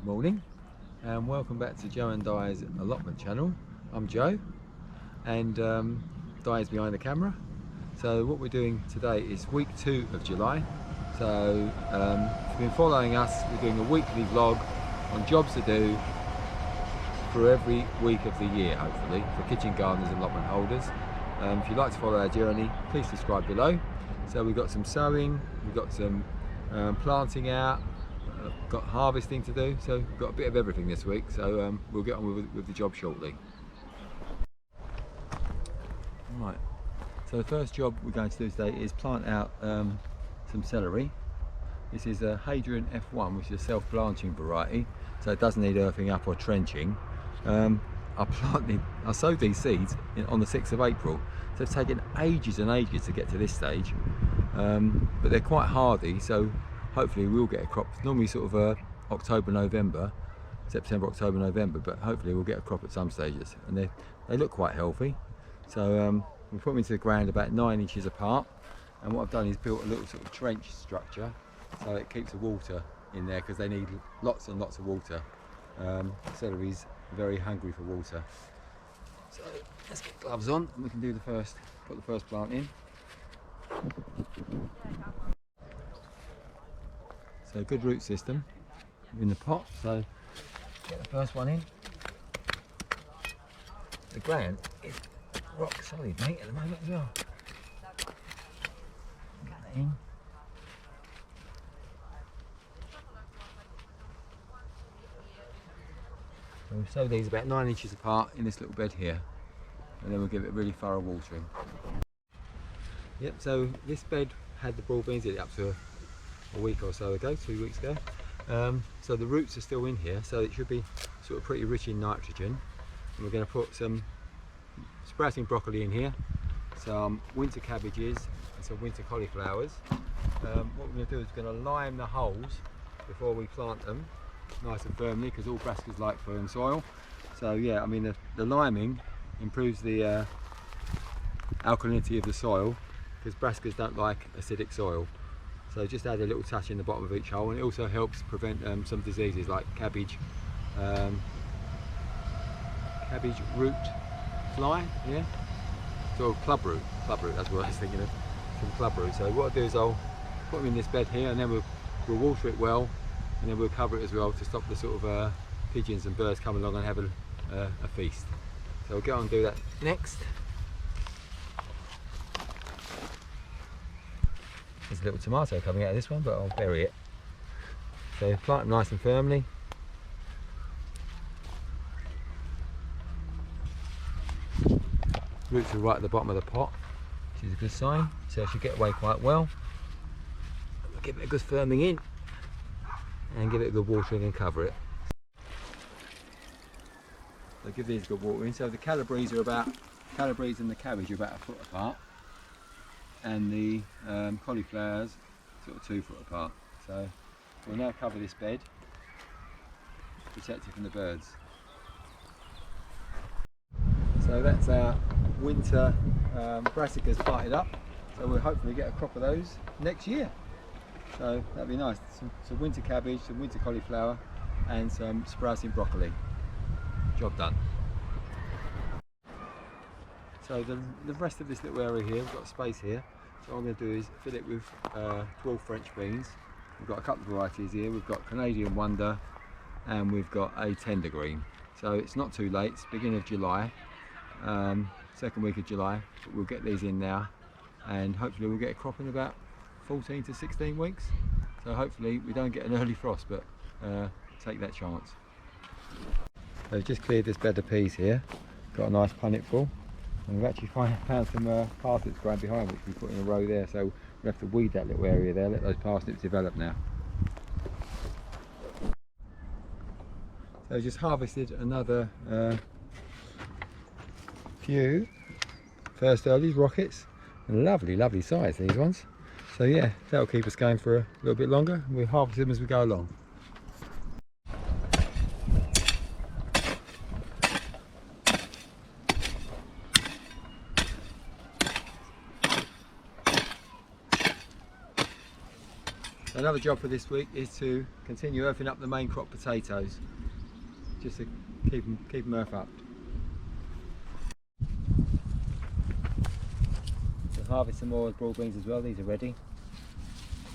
Good morning and welcome back to Joe and Di's Allotment channel. I'm Joe and Di is behind the camera. So what we're doing today is week 2 of July. So if you've been following us, we're doing a weekly vlog on jobs to do for every week of the year, hopefully, for kitchen gardeners and allotment holders. If you'd like to follow our journey, please subscribe below. So we've got some sowing, we've got some planting out, got harvesting to do, so we've got a bit of everything this week, so we'll get on with the job shortly. Right, so the first job we're going to do today is plant out some celery. This is a Hadrian F1, which is a self-blanching variety, so it doesn't need earthing up or trenching. I sowed these seeds on the 6th of April, so it's taken ages and ages to get to this stage, but they're quite hardy, so hopefully we'll get a crop. Normally sort of October, November, September, October, November, but hopefully we'll get a crop at some stages, and they look quite healthy. So we put them into the ground about 9 inches apart, and what I've done is built a little sort of trench structure so it keeps the water in there, because they need lots and lots of water. Celery's very hungry for water. So let's get gloves on and we can do put the first plant in. So good root system in the pot, so get the first one in. The ground is rock solid, mate, at the moment as well. Get that in. So we'll sow these about 9 inches apart in this little bed here, and then we'll give it really thorough watering. Yep, so this bed had the broad beans in it up to a week or so ago, 2 weeks ago. So the roots are still in here, so it should be sort of pretty rich in nitrogen. And we're going to put some sprouting broccoli in here, some winter cabbages and some winter cauliflowers. What we're going to do is we're going to lime the holes before we plant them nice and firmly, because all brassicas like firm soil. So yeah, I mean the liming improves the alkalinity of the soil, because brassicas don't like acidic soil. So just add a little touch in the bottom of each hole, and it also helps prevent some diseases like cabbage root fly, yeah, so club root, that's what I was thinking of, some club root. So what I'll do is I'll put them in this bed here, and then we'll water it well, and then we'll cover it as well to stop the sort of pigeons and birds coming along and have a feast. So we'll go on and do that next. There's a little tomato coming out of this one, but I'll bury it. So plant them nice and firmly. Roots are right at the bottom of the pot, which is a good sign, so it should get away quite well. We'll give it a good firming in, and give it a good watering and cover it. So give these a good watering. So the Calabrees and the cabbage are about 1 foot apart, and the cauliflowers sort of 2 foot apart. So we'll now cover this bed, protect it from the birds. So that's our winter brassicas planted up, so we'll hopefully get a crop of those next year. So that'd be nice. Some winter cabbage, some winter cauliflower, and some sprouting broccoli. Job done. So the rest of this little area here, we've got space here. So what I'm going to do is fill it with 12 French beans. We've got a couple of varieties here. We've got Canadian Wonder, and we've got a tender green. So it's not too late. It's beginning of July, second week of July. But we'll get these in now, and hopefully we'll get a crop in about 14 to 16 weeks. So hopefully we don't get an early frost, but take that chance. So I've just cleared this bed of peas here. Got a nice punnet full. And we've actually found some parsnips growing behind, which we put in a row there, so we have to weed that little area there, let those parsnips develop now. So just harvested another few first earlies, rockets, and lovely size these ones. So yeah, that'll keep us going for a little bit longer. We'll harvest them as we go along. So another job for this week is to continue earthing up the main crop potatoes, just to keep them earth up. So harvest some more broad beans as well. These are ready.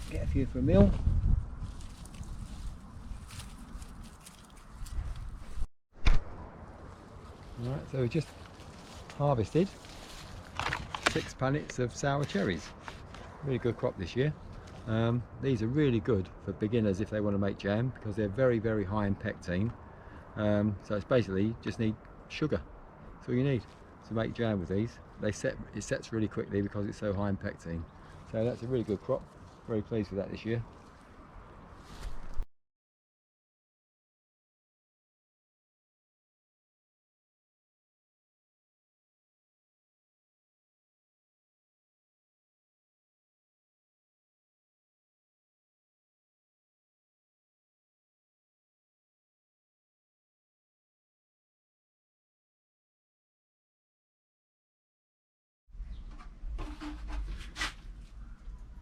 Get a few for a meal. Alright, so we just harvested 6 pallets of sour cherries. Really good crop this year. These are really good for beginners if they want to make jam, because they're very, very high in pectin. So it's basically just need sugar. That's all you need to make jam with these. It sets really quickly because it's so high in pectin. So that's a really good crop. Very pleased with that this year.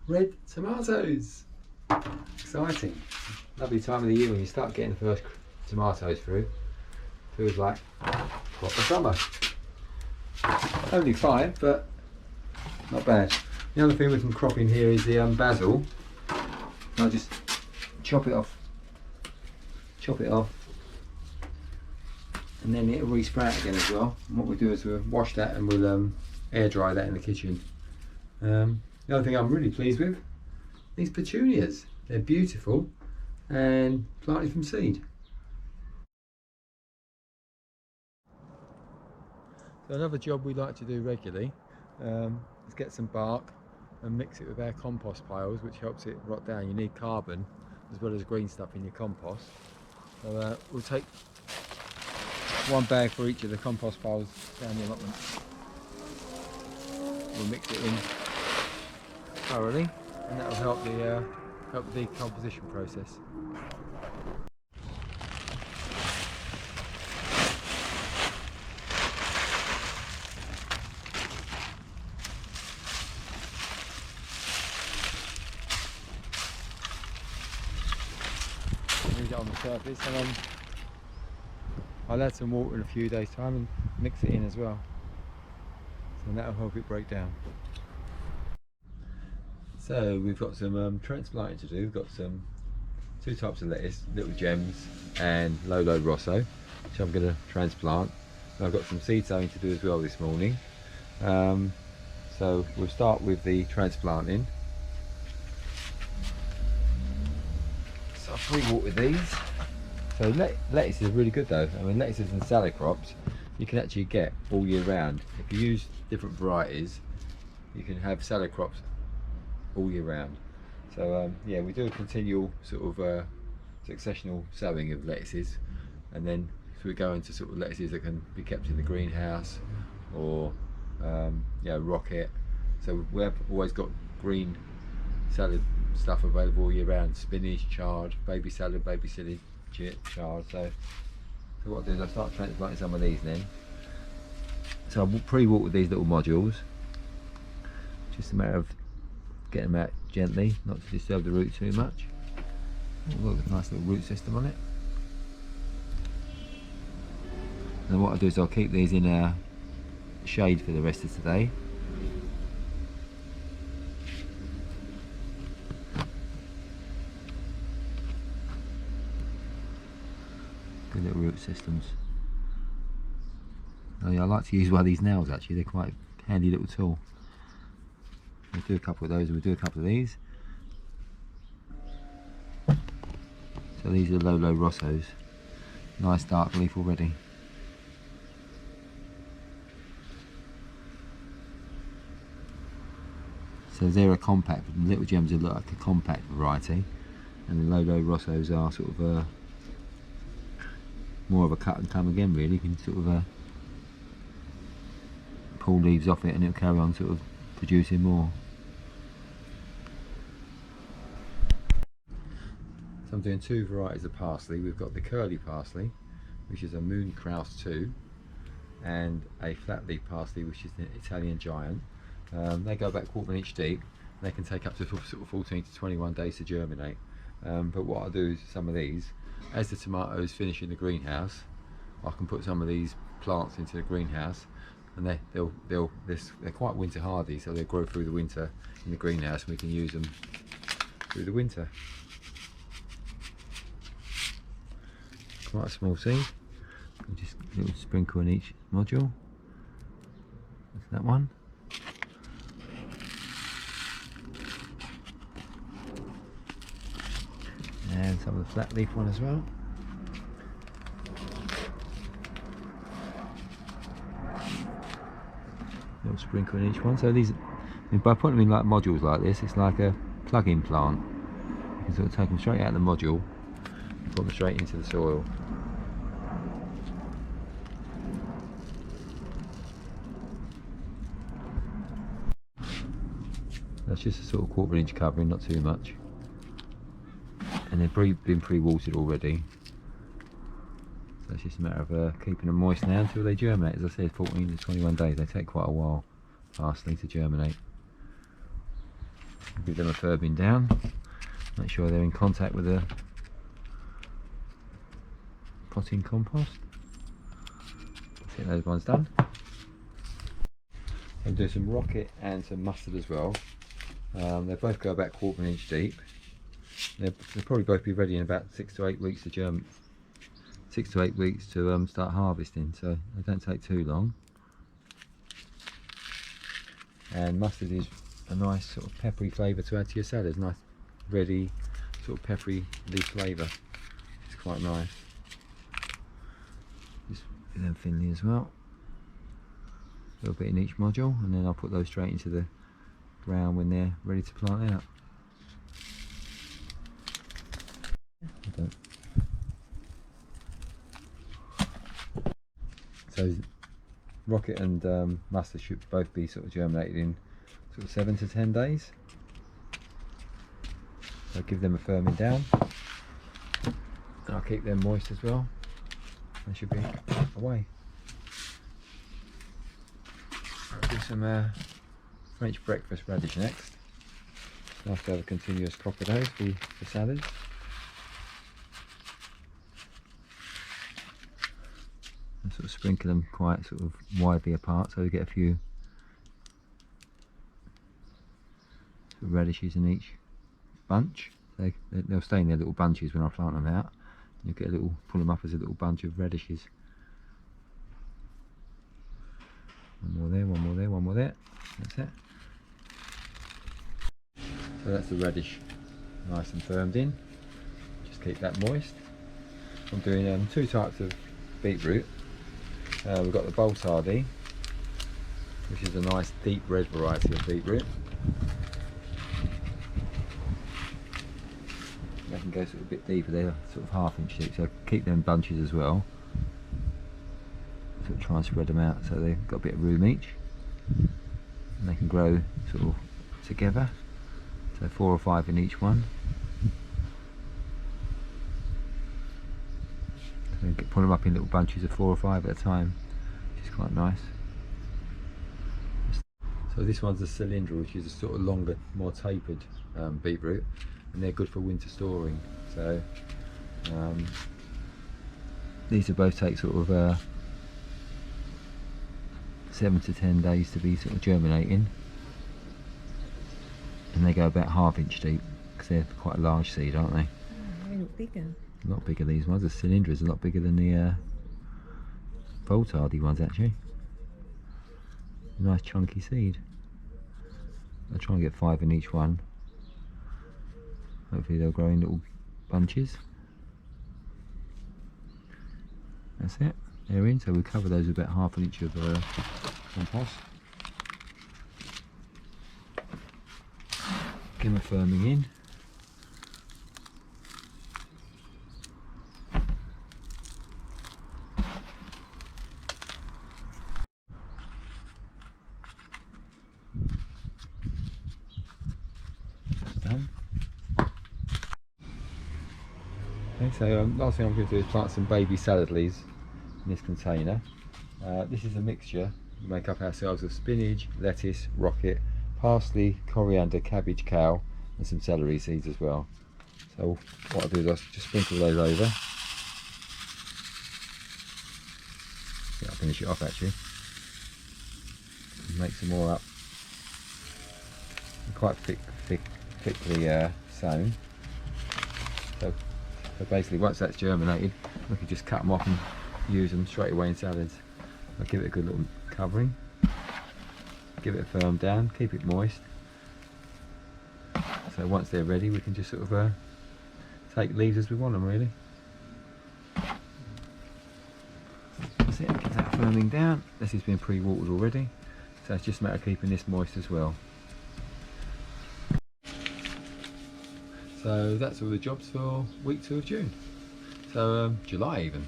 Red tomatoes! Exciting. Lovely time of the year when you start getting the first tomatoes through. Feels like proper summer. Only 5, but not bad. The other thing we can crop in here is the basil. I'll just chop it off, and then it'll re-sprout again as well. And what we'll do is we'll wash that and we'll air dry that in the kitchen. The other thing I'm really pleased with, these petunias. They're beautiful and planted from seed. So another job we like to do regularly is get some bark and mix it with our compost piles, which helps it rot down. You need carbon as well as green stuff in your compost. So we'll take 1 bag for each of the compost piles down the allotment. We'll mix it in thoroughly, and that will help the decomposition process. Leave it on the surface, and then I'll add some water in a few days' time and mix it in as well. So that will help it break down. So we've got some transplanting to do. We've got 2 types of lettuce, Little Gems and Lolo Rosso, which I'm going to transplant. And I've got some seed sowing to do as well this morning. So we'll start with the transplanting. So I'll pre-water these. So lettuce is really good though. I mean, lettuces and salad crops you can actually get all year round. If you use different varieties, you can have salad crops all year round. So yeah, we do a continual sort of successional sowing of lettuces, and then so we go into sort of lettuces that can be kept in the greenhouse or rocket. So we've always got green salad stuff available all year round: spinach, chard, baby salad, baby chili, chard. So what I'll do is I'll start transplanting some of these then. So I'll pre-water these little modules. Just a matter of getting them out gently, not to disturb the root too much. Oh, look, a nice little root system on it. And what I'll do is I'll keep these in shade for the rest of today. Good little root systems. Oh yeah, I like to use one of these nails actually, they're quite a handy little tool. We'll do a couple of those and we'll do a couple of these. So these are Lolo Rossos. Nice dark leaf already. So they're a compact, Little Gems are like a compact variety, and the Lolo Rossos are sort of more of a cut and come again really. You can sort of pull leaves off it and it'll carry on sort of producing more. So I'm doing 2 varieties of parsley. We've got the curly parsley, which is a Moon Kraus 2, and a flat leaf parsley, which is the Italian giant. They go about 1/4 inch deep, They can take up to sort of 14 to 21 days to germinate. But what I'll do is some of these, as the tomatoes finish in the greenhouse, I can put some of these plants into the greenhouse, and they're quite winter hardy, so they'll grow through the winter in the greenhouse, and we can use them through the winter. Quite a small seed. Just a little sprinkle in each module. That's that one. And some of the flat leaf one as well. Little sprinkle in each one. So these, by putting them in like modules like this, it's like a plug-in plant. You can sort of take them straight out of the module and put them straight into the soil. That's just a sort of 1/4 inch covering, not too much. And they've been pre-watered already. So it's just a matter of keeping them moist now until they germinate. As I said, 14 to 21 days. They take quite a while, parsley, to germinate. Give them a firming down. Make sure they're in contact with the potting compost. Let's get those ones done. I'll do some rocket and some mustard as well. They both go about 1/4 inch deep. They'll probably both be ready in about 6 to 8 weeks to germinate. 6 to 8 weeks to start harvesting, so they don't take too long. And mustard is a nice sort of peppery flavour to add to your salad. Nice, ready, sort of peppery leaf flavour. It's quite nice. Just do them thinly as well. A little bit in each module, and then I'll put those straight into the ground when they're ready to plant out. So rocket and mustard should both be sort of germinated in sort of 7 to 10 days. So give them a firming down, and I'll keep them moist as well. They should be away. I'll do some French breakfast radish next. Nice to have a continuous crop of those for salad. And sort of sprinkle them quite sort of widely apart, so we get a few sort of radishes in each bunch. They'll stay in their little bunches when I plant them out. You'll get a little, pull them up as a little bunch of radishes. One more there, one more there, one more there. That's it. So that's the radish, nice and firmed in. Just keep that moist. I'm doing 2 types of beetroot. We've got the bolt hardy, which is a nice deep red variety of beetroot. They can go sort of a bit deeper, they're sort of 1/2 inch deep, so keep them bunches as well. Sort of try and spread them out so they've got a bit of room each, and they can grow sort of together, so 4 or 5 in each one. So pull them up in little bunches of 4 or 5 at a time, which is quite nice. So this one's a cylindra, which is a sort of longer, more tapered beetroot, and they're good for winter storing. So these will both take sort of 7 to 10 days to be sort of germinating, and they go about 1/2 inch deep because they're quite a large seed, aren't they? Oh, they look bigger. A lot bigger, these ones. The cylindra is a lot bigger than the bolt hardy ones actually. Nice chunky seed. I'll try and get 5 in each one. Hopefully they'll grow in little bunches. That's it, they're in. So we'll cover those with about 1/2 inch of compost. Give them a firming in. Done. Okay, so last thing I'm going to do is plant some baby salad leaves in this container. This is a mixture we make up ourselves of spinach, lettuce, rocket, parsley, coriander, cabbage, kale, and some celery seeds as well. So what I'll do is I'll just sprinkle those over. Yeah, I'll finish it off actually. Make some more up. They're quite thickly sown. So basically once that's germinated, we can just cut them off and use them straight away in salads. I'll give it a good little covering. Give it a firm down, keep it moist. So once they're ready, we can just sort of take leaves as we want them, really. That's it, get that firming down. This has been pre-watered already, so it's just a matter of keeping this moist as well. So that's all the jobs for week 2 of June. So July even.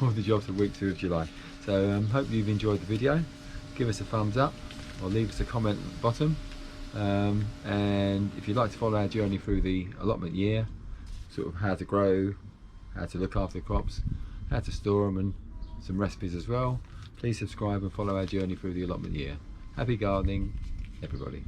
All the jobs for week 2 of July. So hope you've enjoyed the video. Give us a thumbs up or leave us a comment at the bottom. And if you'd like to follow our journey through the allotment year, sort of how to grow, how to look after the crops, how to store them, and some recipes as well, please subscribe and follow our journey through the allotment year. Happy gardening, everybody.